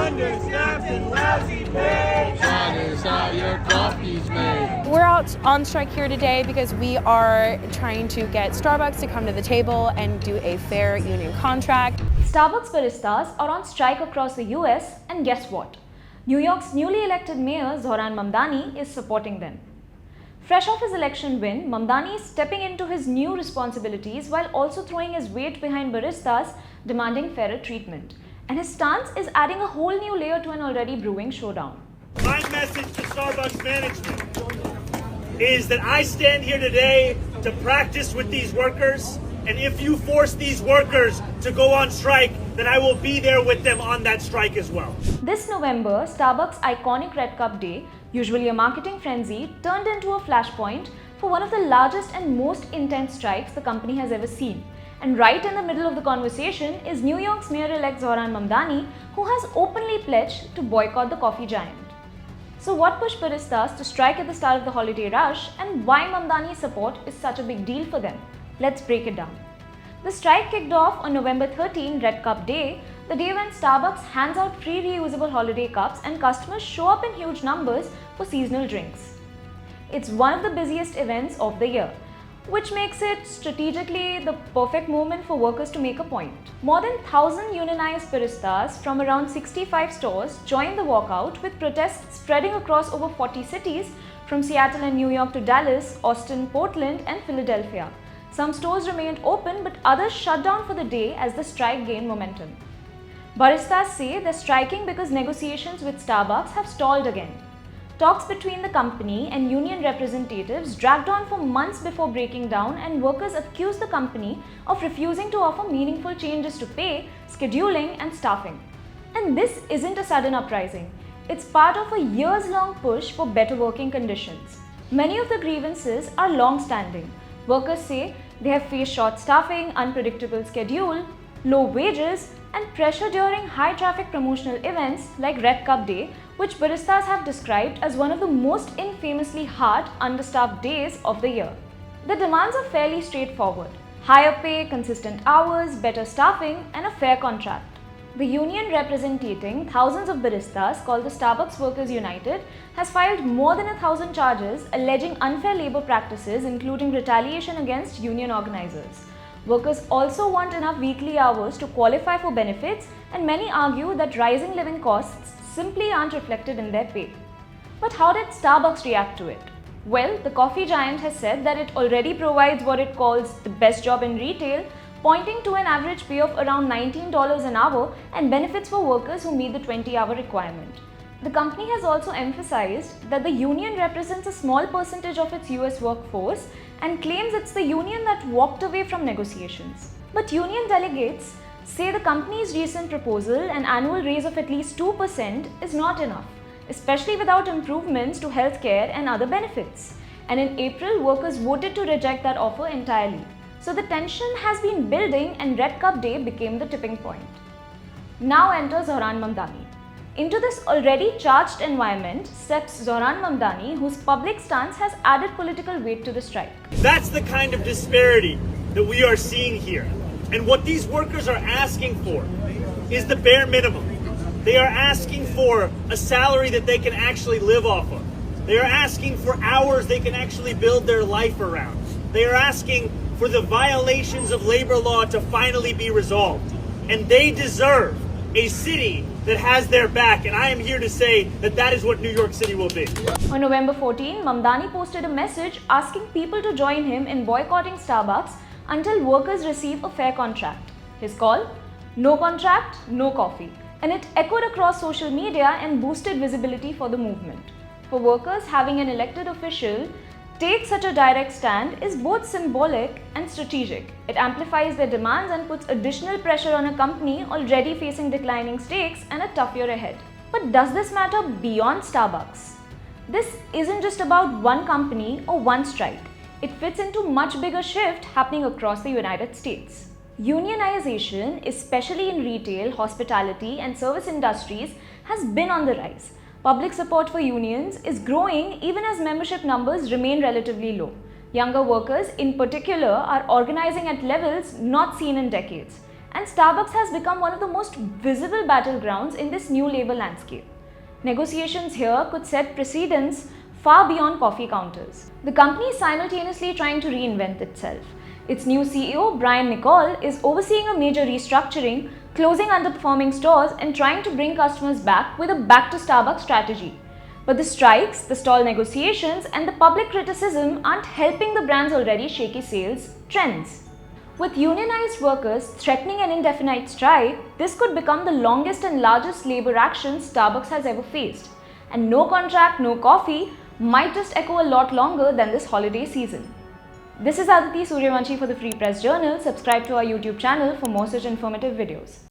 understaffed and lousy pay. That is how your coffee's made. We're out on strike here today because we are trying to get Starbucks to come to the table and do a fair union contract. Starbucks baristas are on strike across the US, and guess what? New York's newly elected mayor Zohran Mamdani is supporting them. Fresh off his election win, Mamdani is stepping into his new responsibilities while also throwing his weight behind baristas demanding fairer treatment. And his stance is adding a whole new layer to an already brewing showdown. My message to Starbucks management is that I stand here today to practice with these workers, and if you force these workers to go on strike, then I will be there with them on that strike as well. This November, Starbucks' iconic Red Cup Day, usually a marketing frenzy, turned into a flashpoint for one of the largest and most intense strikes the company has ever seen. And right in the middle of the conversation is New York's mayor-elect Zohran Mamdani, who has openly pledged to boycott the coffee giant. So what pushed baristas to strike at the start of the holiday rush, and why Mamdani's support is such a big deal for them? Let's break it down. The strike kicked off on November 13, Red Cup Day, the day when Starbucks hands out free reusable holiday cups and customers show up in huge numbers for seasonal drinks. It's one of the busiest events of the year, which makes it strategically the perfect moment for workers to make a point. More than 1,000 unionized baristas from around 65 stores joined the walkout, with protests spreading across over 40 cities from Seattle and New York to Dallas, Austin, Portland and Philadelphia. Some stores remained open, but others shut down for the day as the strike gained momentum. Baristas say they're striking because negotiations with Starbucks have stalled again. Talks between the company and union representatives dragged on for months before breaking down, and workers accused the company of refusing to offer meaningful changes to pay, scheduling and staffing. And this isn't a sudden uprising. It's part of a years-long push for better working conditions. Many of the grievances are long-standing. Workers say they have faced short staffing, unpredictable schedule, low wages, and pressure during high-traffic promotional events like Red Cup Day, which baristas have described as one of the most infamously hard, understaffed days of the year. The demands are fairly straightforward: higher pay, consistent hours, better staffing, and a fair contract. The union representing thousands of baristas, called the Starbucks Workers United, has filed more than 1,000 charges alleging unfair labor practices, including retaliation against union organizers. Workers also want enough weekly hours to qualify for benefits, and many argue that rising living costs simply aren't reflected in their pay. But how did Starbucks react to it? Well, the coffee giant has said that it already provides what it calls the best job in retail, pointing to an average pay of around $19 an hour and benefits for workers who meet the 20-hour requirement. The company has also emphasized that the union represents a small percentage of its US workforce and claims it's the union that walked away from negotiations. But union delegates say the company's recent proposal, an annual raise of at least 2%, is not enough, especially without improvements to healthcare and other benefits. And in April, workers voted to reject that offer entirely. So the tension has been building, and Red Cup Day became the tipping point. Now enters Zohran Mamdani. Into this already charged environment steps Zohran Mamdani, whose public stance has added political weight to the strike. That's the kind of disparity that we are seeing here. And what these workers are asking for is the bare minimum. They are asking for a salary that they can actually live off of. They are asking for hours they can actually build their life around. They are asking for the violations of labor law to finally be resolved. And they deserve a city that has their back, and I am here to say that that is what New York City will be. On November 14, Mamdani posted a message asking people to join him in boycotting Starbucks until workers receive a fair contract. His call? No contract, no coffee. And it echoed across social media and boosted visibility for the movement. For workers, having an elected official take such a direct stand is both symbolic and strategic. It amplifies their demands and puts additional pressure on a company already facing declining stakes and a tough year ahead. But does this matter beyond Starbucks? This isn't just about one company or one strike. It fits into a much bigger shift happening across the United States. Unionization, especially in retail, hospitality, and service industries, has been on the rise. Public support for unions is growing even as membership numbers remain relatively low. Younger workers, in particular, are organizing at levels not seen in decades. and Starbucks has become one of the most visible battlegrounds in this new labor landscape. Negotiations here could set precedents far beyond coffee counters. The company is simultaneously trying to reinvent itself. Its new CEO, Brian Nicol, is overseeing a major restructuring, closing underperforming stores and trying to bring customers back with a back to Starbucks strategy. But the strikes, the stall negotiations and the public criticism aren't helping the brand's already shaky sales trends. With unionized workers threatening an indefinite strike, this could become the longest and largest labor action Starbucks has ever faced. And no contract, no coffee might just echo a lot longer than this holiday season. This is Aditi Suryavanshi for the Free Press Journal. Subscribe to our YouTube channel for more such informative videos.